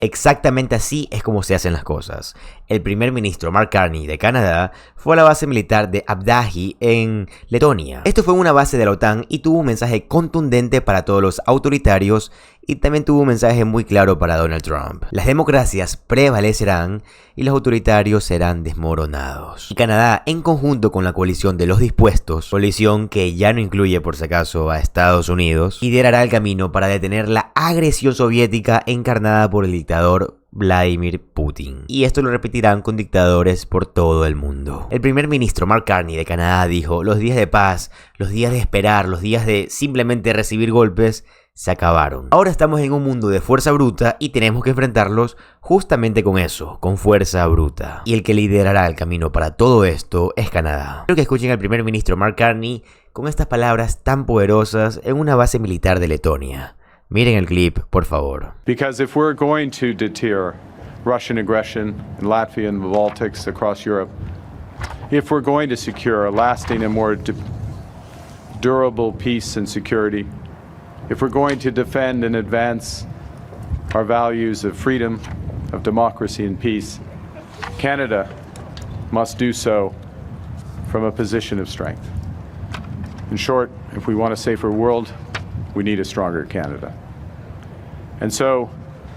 Exactamente así es como se hacen las cosas. El primer ministro Mark Carney de Canadá fue a la base militar de Adaji en Letonia. Esto fue una base de la OTAN y tuvo un mensaje contundente para todos los autoritarios y también tuvo un mensaje muy claro para Donald Trump. Las democracias prevalecerán y los autoritarios serán desmoronados. Y Canadá, en conjunto con la coalición de los dispuestos, coalición que ya no incluye por si acaso a Estados Unidos, liderará el camino para detener la agresión soviética encarnada por el dictador Vladimir Putin. Y esto lo repetirán con dictadores por todo el mundo. El primer ministro Mark Carney de Canadá dijo: los días de paz, los días de esperar, los días de simplemente recibir golpes se acabaron. Ahora estamos en un mundo de fuerza bruta y tenemos que enfrentarlos justamente con eso, con fuerza bruta. Y el que liderará el camino para todo esto es Canadá. Quiero que escuchen al primer ministro Mark Carney con estas palabras tan poderosas en una base militar de Letonia. Miren el clip, por favor. Because if we're going to deter Russian aggression in Latvia and the Baltics across Europe, if we're going to secure a lasting and more durable peace and security, if we're going to defend and advance our values of freedom, of democracy and peace, Canada must do so from a position of strength. In short, if we want a safer world, we need a stronger Canada. And so,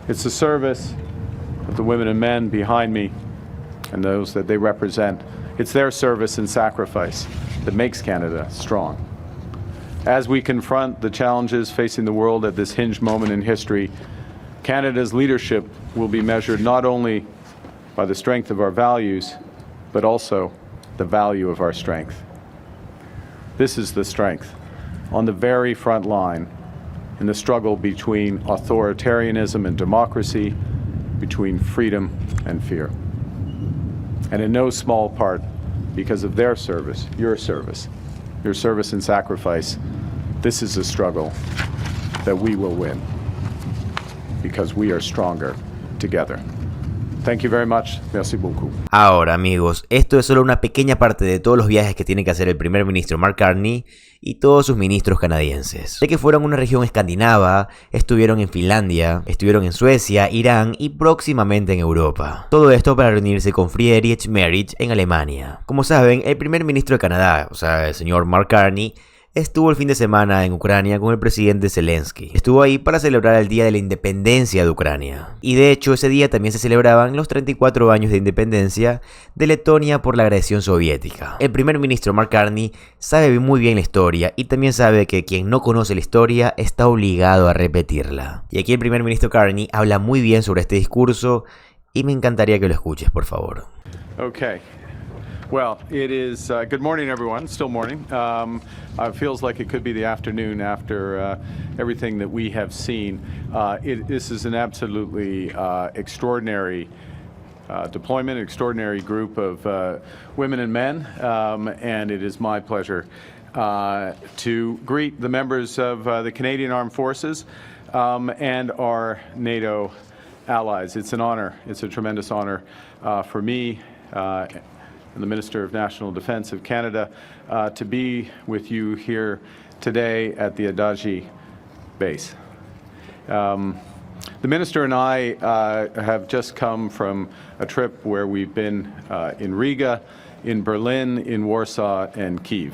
it's the service of the women and men behind me and those that they represent. It's their service and sacrifice that makes Canada strong. As we confront the challenges facing the world at this hinged moment in history, Canada's leadership will be measured not only by the strength of our values, but also the value of our strength. This is the strength on the very front line in the struggle between authoritarianism and democracy, between freedom and fear. And in no small part because of their service, your service and sacrifice, this is a struggle that we will win because we are stronger together. Thank you very much. Merci beaucoup. Ahora, amigos, esto es solo una pequeña parte de todos los viajes que tiene que hacer el primer ministro Mark Carney y todos sus ministros canadienses. Sé que fueron a una región escandinava, estuvieron en Finlandia, estuvieron en Suecia, Irán y próximamente en Europa. Todo esto para reunirse con Friedrich Merz en Alemania. Como saben, el primer ministro de Canadá, o sea, el señor Mark Carney, estuvo el fin de semana en Ucrania con el presidente Zelensky. Estuvo ahí para celebrar el Día de la Independencia de Ucrania. Y de hecho ese día también se celebraban los 34 años de independencia de Letonia por la agresión soviética. El primer ministro Mark Carney sabe muy bien la historia y también sabe que quien no conoce la historia está obligado a repetirla. Y aquí el primer ministro Carney habla muy bien sobre este discurso y me encantaría que lo escuches, por favor. Okay. Well, it is good morning, everyone. Still morning. It feels like it could be the afternoon after everything that we have seen. This is an absolutely extraordinary deployment, extraordinary group of women and men, and it is my pleasure to greet the members of the Canadian Armed Forces and our NATO allies. It's an honor. It's a tremendous honor for me and the Minister of National Defence of Canada to be with you here today at the Adaji base. The Minister and I have just come from a trip where we've been in Riga, in Berlin, in Warsaw, and Kyiv.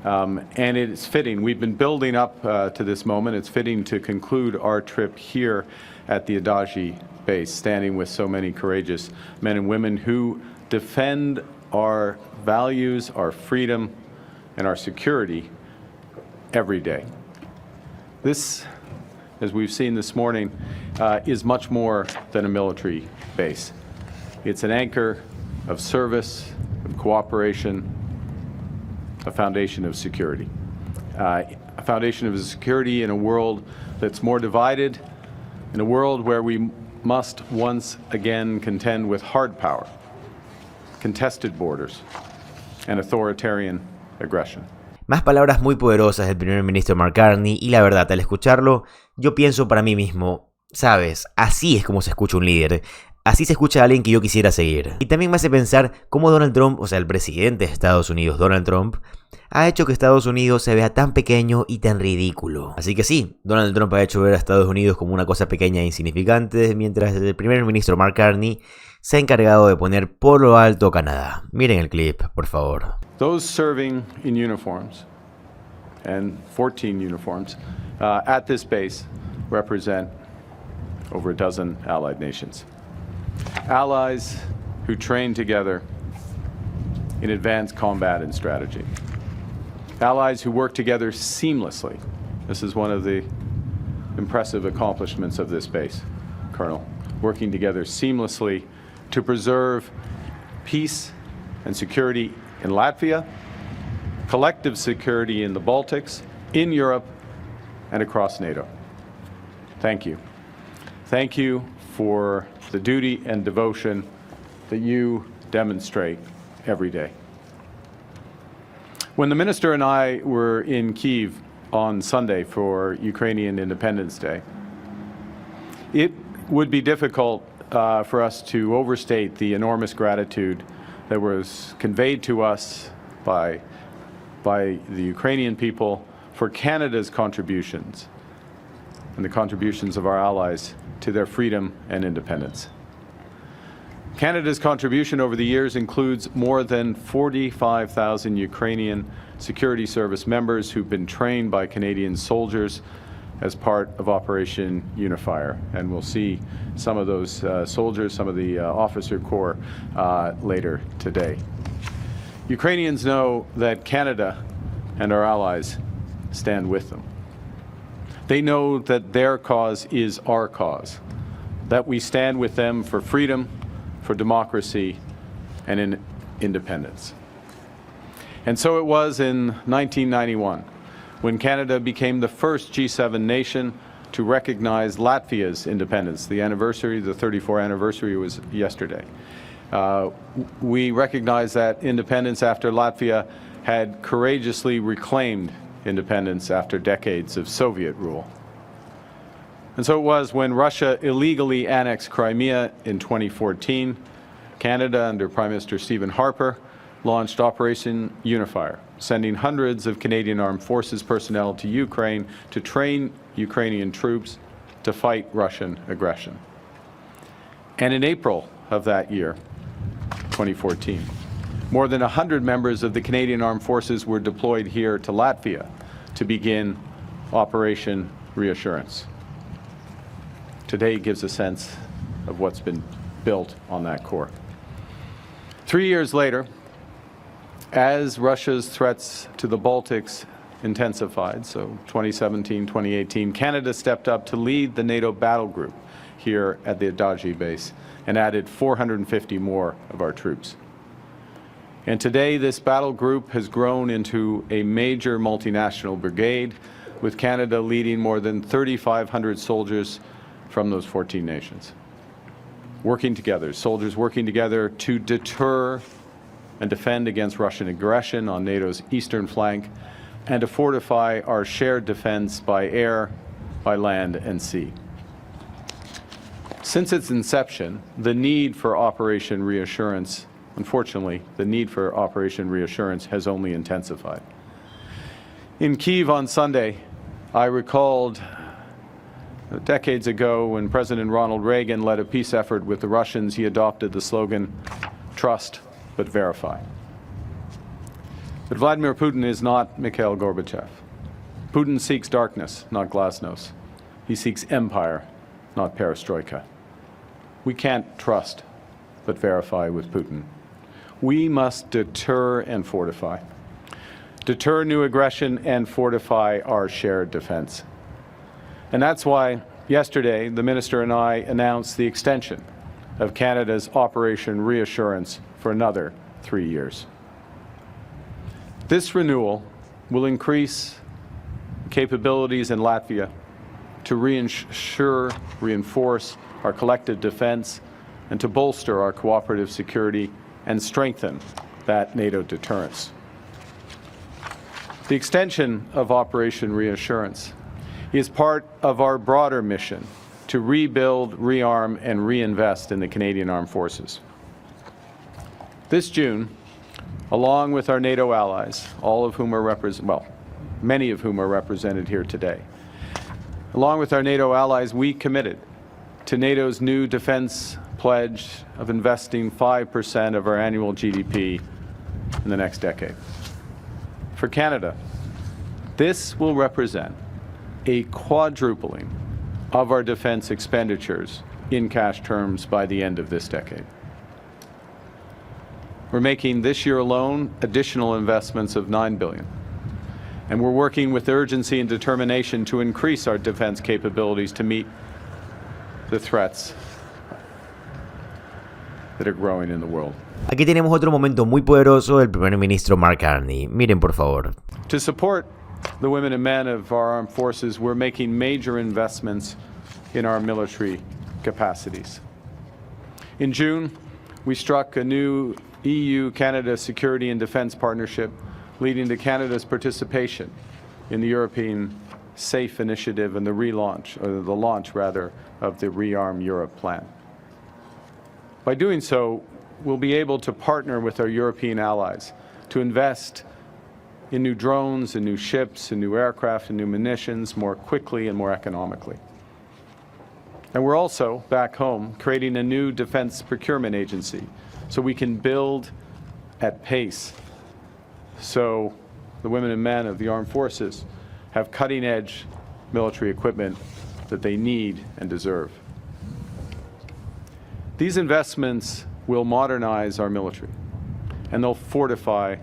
And it's fitting. We've been building up to this moment. It's fitting to conclude our trip here at the Adaji base, standing with so many courageous men and women who defend our values, our freedom, and our security every day. This, as we've seen this morning, is much more than a military base. It's an anchor of service, of cooperation, a foundation of security. A foundation of security in a world that's more divided, in a world where we must once again contend with hard power, contested borders, and authoritarian aggression. Más palabras muy poderosas del primer ministro Mark Carney y la verdad, al escucharlo, yo pienso para mí mismo, sabes, así es como se escucha un líder. Así se escucha a alguien que yo quisiera seguir. Y también me hace pensar cómo Donald Trump, o sea, el presidente de Estados Unidos, Donald Trump, ha hecho que Estados Unidos se vea tan pequeño y tan ridículo. Así que sí, Donald Trump ha hecho ver a Estados Unidos como una cosa pequeña e insignificante, mientras el primer ministro Mark Carney se ha encargado de poner por lo alto Canadá. Miren el clip, por favor. Those serving in uniforms, and 14 uniforms, at this base represent over a dozen allied nations. Allies who train together in advanced combat and strategy. Allies who work together seamlessly. This is one of the impressive accomplishments of this base, Colonel. Working together seamlessly to preserve peace and security in Latvia, collective security in the Baltics, in Europe, and across NATO. Thank you. Thank you for the duty and devotion that you demonstrate every day. When the minister and I were in Kyiv on Sunday for Ukrainian Independence Day, it would be difficult for us to overstate the enormous gratitude that was conveyed to us by the Ukrainian people for Canada's contributions and the contributions of our allies to their freedom and independence. Canada's contribution over the years includes more than 45,000 Ukrainian security service members who've been trained by Canadian soldiers as part of Operation Unifier. And we'll see some of those soldiers, some of the officer corps later today. Ukrainians know that Canada and our allies stand with them. They know that their cause is our cause, that we stand with them for freedom, for democracy, and in independence. And so it was in 1991, when Canada became the first G7 nation to recognize Latvia's independence. The 34th anniversary was yesterday. We recognized that independence after Latvia had courageously reclaimed independence after decades of Soviet rule. And so it was when Russia illegally annexed Crimea in 2014, Canada, under Prime Minister Stephen Harper, launched Operation Unifier, sending hundreds of Canadian Armed Forces personnel to Ukraine to train Ukrainian troops to fight Russian aggression. And in April of that year, 2014, more than 100 members of the Canadian Armed Forces were deployed here to Latvia to begin Operation Reassurance. Today gives a sense of what's been built on that core. 3 years later, as Russia's threats to the Baltics intensified, so 2017, 2018, Canada stepped up to lead the NATO battle group here at the Adaji base and added 450 more of our troops. And today, this battle group has grown into a major multinational brigade, with Canada leading more than 3,500 soldiers from those 14 nations. Working together, soldiers working together to deter and defend against Russian aggression on NATO's eastern flank, and to fortify our shared defense by air, by land, and sea. Since its inception, the need for Operation Reassurance, unfortunately, the need for Operation Reassurance has only intensified. In Kyiv on Sunday, I recalled decades ago when President Ronald Reagan led a peace effort with the Russians, he adopted the slogan, "Trust but verify." But Vladimir Putin is not Mikhail Gorbachev. Putin seeks darkness, not glasnost. He seeks empire, not perestroika. We can't trust but verify with Putin. We must deter and fortify. Deter new aggression and fortify our shared defense. And that's why yesterday the minister and I announced the extension of Canada's Operation Reassurance for another 3 years. This renewal will increase capabilities in Latvia to reinforce our collective defense and to bolster our cooperative security and strengthen that NATO deterrence. The extension of Operation Reassurance is part of our broader mission to rebuild, rearm, and reinvest in the Canadian Armed Forces. This June, along with our NATO allies, many of whom are represented here today, along with our NATO allies, we committed to NATO's new defense pledge of investing 5% of our annual GDP in the next decade. For Canada, this will represent a quadrupling of our defense expenditures in cash terms by the end of this decade. We're making this year alone additional investments of $9 billion. And we're working with urgency and determination to increase our defense capabilities to meet the threats that are growing in the world. Aquí tenemos otro momento muy poderoso del primer ministro Mark Carney. Miren por favor. To support the women and men of our armed forces, we're making major investments in our military capacities. In June, we struck a new EU-Canada security and defense partnership, leading to Canada's participation in the European SAFE initiative and the launch of the Rearm Europe plan. By doing so, we'll be able to partner with our European allies to invest in new drones and new ships and new aircraft and new munitions more quickly and more economically. And we're also, back home, creating a new defense procurement agency so we can build at pace, so the women and men of the armed forces have cutting-edge military equipment that they need and deserve. These investments will modernize our military, and they'll fortify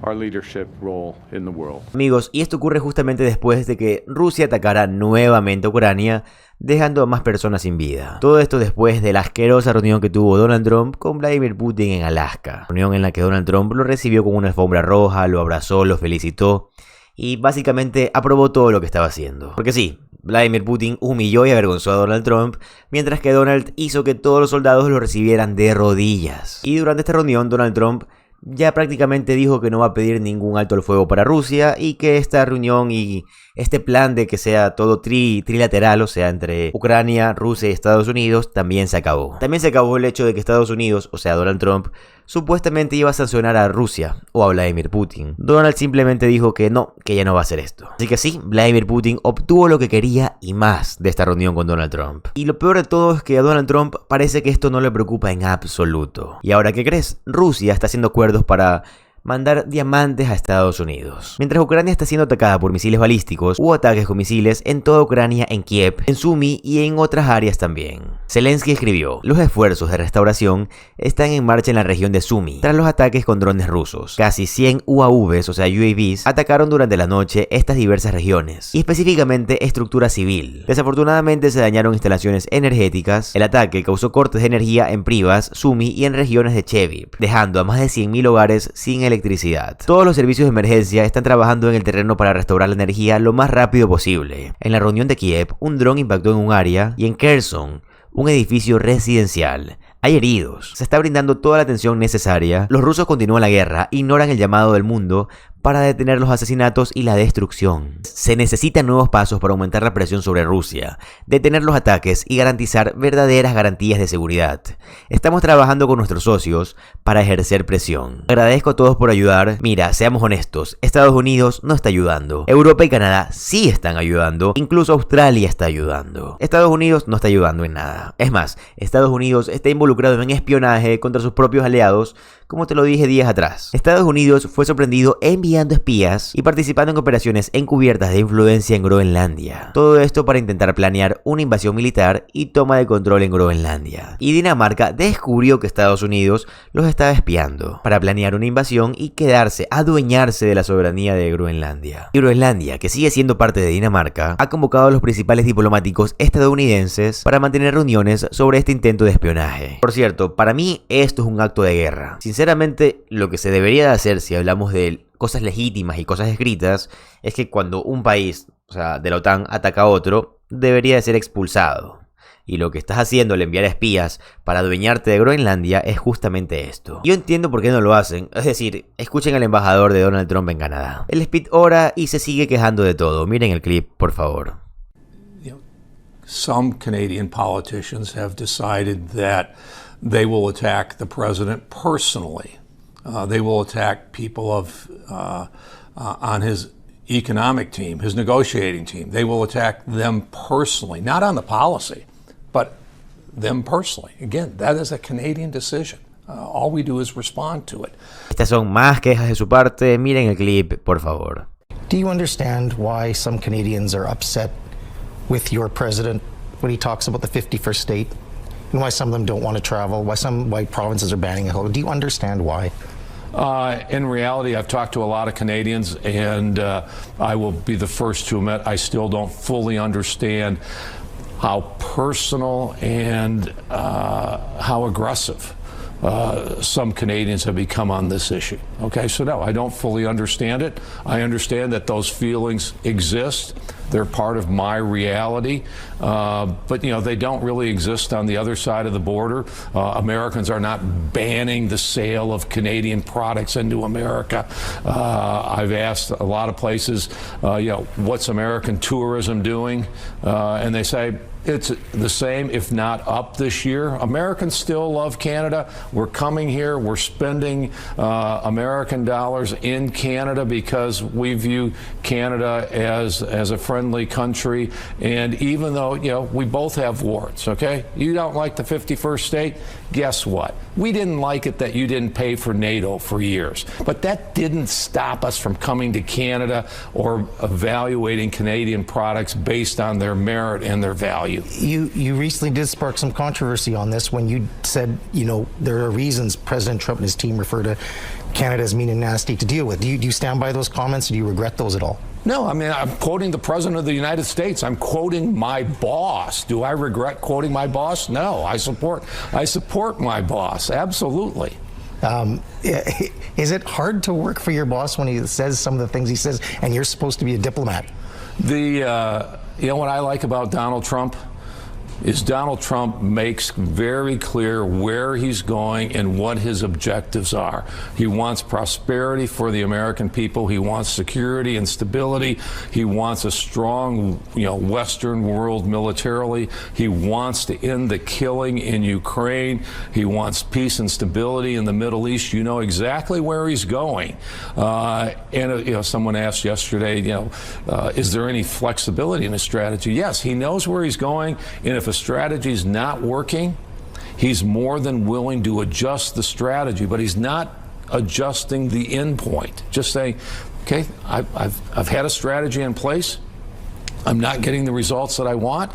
our leadership role in the world. Amigos, y esto ocurre justamente después de que Rusia atacara nuevamente a Ucrania, dejando a más personas sin vida. Todo esto después de la asquerosa reunión que tuvo Donald Trump con Vladimir Putin en Alaska. Reunión en la que Donald Trump lo recibió con una alfombra roja, lo abrazó, lo felicitó y básicamente aprobó todo lo que estaba haciendo. Porque sí, Vladimir Putin humilló y avergonzó a Donald Trump, mientras que Donald hizo que todos los soldados lo recibieran de rodillas. Y durante esta reunión, Donald Trump ya prácticamente dijo que no va a pedir ningún alto al fuego para Rusia y que esta reunión y este plan de que sea todo trilateral, o sea, entre Ucrania, Rusia y Estados Unidos, también se acabó. También se acabó el hecho de que Estados Unidos, o sea, Donald Trump, supuestamente iba a sancionar a Rusia o a Vladimir Putin. Donald simplemente dijo que no, que ya no va a hacer esto. Así que sí, Vladimir Putin obtuvo lo que quería y más de esta reunión con Donald Trump. Y lo peor de todo es que a Donald Trump parece que esto no le preocupa en absoluto. ¿Y ahora qué crees? Rusia está haciendo acuerdos para mandar diamantes a Estados Unidos. Mientras Ucrania está siendo atacada por misiles balísticos, hubo ataques con misiles en toda Ucrania, en Kiev, en Sumy y en otras áreas también. Zelensky escribió: los esfuerzos de restauración están en marcha en la región de Sumy, tras los ataques con drones rusos. Casi 100 UAVs, o sea UAVs, atacaron durante la noche estas diversas regiones, y específicamente estructura civil. Desafortunadamente se dañaron instalaciones energéticas. El ataque causó cortes de energía en Privas, Sumy y en regiones de Cheviv, dejando a más de 100.000 hogares sin electricidad. Todos los servicios de emergencia están trabajando en el terreno para restaurar la energía lo más rápido posible. En la reunión de Kiev, un dron impactó en un área, y en Kherson, un edificio residencial. Hay heridos. Se está brindando toda la atención necesaria. Los rusos continúan la guerra, ignoran el llamado del mundo para detener los asesinatos y la destrucción. Se necesitan nuevos pasos para aumentar la presión sobre Rusia, detener los ataques y garantizar verdaderas garantías de seguridad. Estamos trabajando con nuestros socios para ejercer presión. Agradezco a todos por ayudar. Mira, seamos honestos, Estados Unidos no está ayudando. Europa y Canadá sí están ayudando. Incluso Australia está ayudando. Estados Unidos no está ayudando en nada. Es más, Estados Unidos está involucrado en espionaje contra sus propios aliados, como te lo dije días atrás. Estados Unidos fue sorprendido enviando espías y participando en operaciones encubiertas de influencia en Groenlandia. Todo esto para intentar planear una invasión militar y toma de control en Groenlandia. Y Dinamarca descubrió que Estados Unidos los estaba espiando para planear una invasión y quedarse, adueñarse de la soberanía de Groenlandia. Y Groenlandia, que sigue siendo parte de Dinamarca, ha convocado a los principales diplomáticos estadounidenses para mantener reuniones sobre este intento de espionaje. Por cierto, para mí esto es un acto de guerra. Sinceramente, lo que se debería de hacer si hablamos de cosas legítimas y cosas escritas es que cuando un país, o sea, de la OTAN ataca a otro, debería de ser expulsado. Y lo que estás haciendo al enviar espías para adueñarte de Groenlandia es justamente esto. Yo entiendo por qué no lo hacen. Es decir, escuchen al embajador de Donald Trump en Canadá. Él speed ora y se sigue quejando de todo. Miren el clip, por favor. some Canadian politicians have decided that they will attack the president personally. They will attack people on his economic team, his negotiating team. They will attack them personally, not on the policy, but them personally. Again, that is a Canadian decision. All we do is respond to it. Estas son más quejas de su parte. Miren el clip, por favor. Do you understand why some Canadians are upset with your president when he talks about the 51st state, and why some of them don't want to travel, why provinces are banning it? Do you understand why? In reality, I've talked to a lot of Canadians, and I will be the first to admit I still don't fully understand how personal and how aggressive some Canadians have become on this issue. Okay, so no, I don't fully understand it. I understand that those feelings exist. They're part of my reality, but you know, they don't really exist on the other side of the border. Americans are not banning the sale of Canadian products into America. I've asked a lot of places, you know, what's American tourism doing? And they say, it's the same, if not up this year. Americans still love Canada. We're coming here. We're spending American dollars in Canada because we view Canada as a friendly country. And even though, you know, we both have warts, okay? You don't like the 51st state? Guess what? We didn't like it that you didn't pay for NATO for years. But that didn't stop us from coming to Canada or evaluating Canadian products based on their merit and their value. You recently did spark some controversy on this when you said, you know, there are reasons President Trump and his team refer to Canada as mean and nasty to deal with. Do you stand by those comments? Do you regret those at all? No, I mean, I'm quoting the President of the United States. I'm quoting my boss. Do I regret quoting my boss? No, I support my boss, absolutely. Is it hard to work for your boss when he says some of the things he says, and you're supposed to be a diplomat? You know what I like about Donald Trump? Is Donald Trump makes very clear where he's going and what his objectives are. He wants prosperity for the American people. He wants security and stability. He wants a strong, you know, Western world militarily. He wants to end the killing in Ukraine. He wants peace and stability in the Middle East. You know exactly where he's going. And you know, someone asked yesterday, you know, is there any flexibility in his strategy? Yes, he knows where he's going, and if a strategy is not working, he's more than willing to adjust the strategy, but he's not adjusting the end point. Just saying, okay, I've had a strategy in place. I'm not getting the results that I want.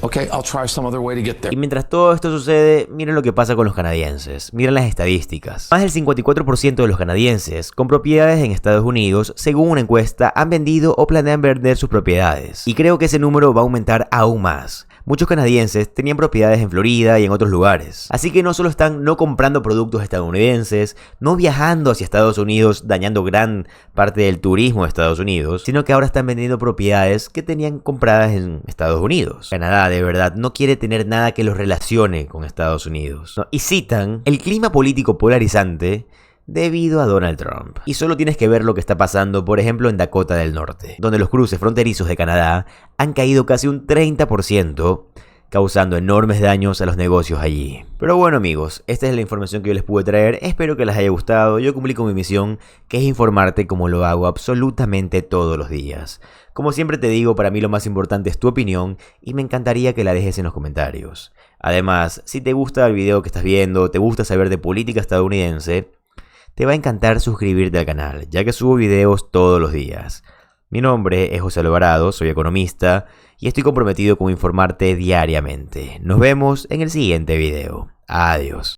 Okay, I'll try some other way to get there. Y mientras todo esto sucede, miren lo que pasa con los canadienses. Miren las estadísticas. Más del 54% de los canadienses con propiedades en Estados Unidos, según una encuesta, han vendido o planean vender sus propiedades. Y creo que ese número va a aumentar aún más. Muchos canadienses tenían propiedades en Florida y en otros lugares. Así que no solo están no comprando productos estadounidenses, no viajando hacia Estados Unidos, dañando gran parte del turismo de Estados Unidos, sino que ahora están vendiendo propiedades que tenían compradas en Estados Unidos. Canadá, de verdad, no quiere tener nada que los relacione con Estados Unidos, ¿no? Y citan el clima político polarizante debido a Donald Trump. Y solo tienes que ver lo que está pasando, por ejemplo, en Dakota del Norte, donde los cruces fronterizos de Canadá han caído casi un 30%, causando enormes daños a los negocios allí. Pero bueno, amigos, esta es la información que yo les pude traer. Espero que les haya gustado. Yo cumplí con mi misión, que es informarte como lo hago absolutamente todos los días. Como siempre te digo, para mí lo más importante es tu opinión y me encantaría que la dejes en los comentarios. Además, si te gusta el video que estás viendo, te gusta saber de política estadounidense, te va a encantar suscribirte al canal, ya que subo videos todos los días. Mi nombre es José Alvarado, soy economista y estoy comprometido con informarte diariamente. Nos vemos en el siguiente video. Adiós.